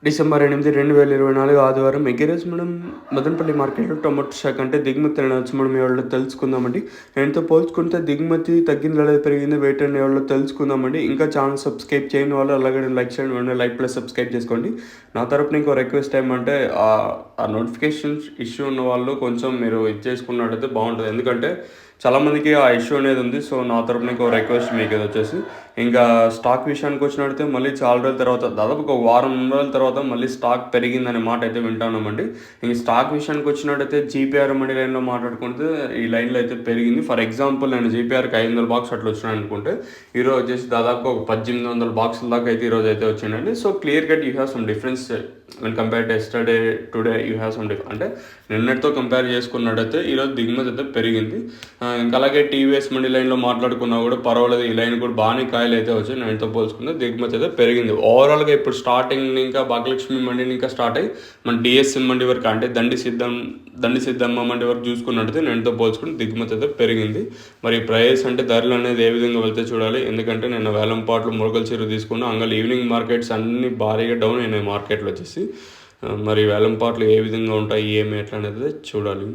December 8, 2024 ఆదివారం ఎగ్గరేజ్ మనం మదనపల్లి మార్కెట్‌లో టొమాటో శాఖ అంటే దిగుమతి ఎలా వచ్చి మనం ఎవరిలో తెలుసుకుందామండి. నేనుతో పోల్చుకుంటే దిగుమతి తగ్గిందా లేదా పెరిగిందా వెయిట్ అని ఎవరిలో తెలుసుకుందామండి. ఇంకా ఛానల్ సబ్స్క్రైబ్ చేయని వాళ్ళు అలాగే లైక్ చేయండి. వెంటనే లైక్ ప్లస్ సబ్స్క్రైబ్ చేసుకోండి. నా తరపున ఇంకో రిక్వెస్ట్ ఏమంటే ఆ నోటిఫికేషన్స్ ఇష్యూ ఉన్న వాళ్ళు కొంచెం మీరు ఇది చేసుకున్నట్టయితే బాగుంటుంది. ఎందుకంటే చాలామందికి ఆ ఇష్యూ అనేది ఉంది. సో నా తరపున ఇంకో రిక్వెస్ట్ మీకు ఇది వచ్చేసి ఇంకా స్టాక్ విషయానికి వచ్చినట్టయితే మళ్ళీ చాలా రోజుల తర్వాత దాదాపు ఒక వారం రోజుల తర్వాత మళ్ళీ స్టాక్ పెరిగిందనే మాట అయితే వింటున్నామండి. ఇంక స్టాక్ విషయానికి వచ్చినట్టయితే జీపీఆర్ మండి లైన్లో మాట్లాడుకుంటే ఈ లైన్లో అయితే పెరిగింది. ఫర్ ఎగ్జాంపుల్ నేను జీపీఆర్కి 500 బాక్స్ అట్లా వచ్చినాయి అనుకుంటే ఈరోజు వచ్చేసి దాదాపు ఒక 1800 బాక్సుల దాకా అయితే ఈరోజు అయితే వచ్చిందండి. So clear cut you have some difference when compare to yesterday today you have some అంటే నిన్నటితో కంపేర్ చేసుకున్నట్టయితే ఈరోజు దిగుమతి అయితే పెరిగింది. ఇంకా అలాగే టీవీఎస్ మండి లైన్లో మాట్లాడుకున్నా కూడా పర్వాలేదు, ఈ లైన్ కూడా బాగానే కాయలు అయితే వచ్చాయి. నేనుతో పోల్చుకుంటే దిగుమతి అయితే పెరిగింది. ఓవరాల్గా ఇప్పుడు స్టార్టింగ్ ఇంకా భాగ్యలక్ష్మి మండిని ఇంకా స్టార్ట్ అయ్యి మన డిఎస్సి మండి వరకు అంటే దండి సిద్ధమ్మ మండి వరకు చూసుకున్నట్టయితే నేనుతో పోల్చుకుంటే దిగుమతి అయితే పెరిగింది. మరి ప్రైస్ అంటే ధరలు అనేది ఏ విధంగా వెళ్తే చూడాలి. ఎందుకంటే నేను వేలంపాట్లు మురగల చెరువు తీసుకున్నా, అంగల్ ఈవినింగ్ మార్కెట్స్ అన్నీ భారీగా డౌన్ అయినాయి మార్కెట్లో వచ్చేసి. మరి వేలంపాట్లు ఏ విధంగా ఉంటాయి ఏమి ఎట్లా అనేది చూడాలి.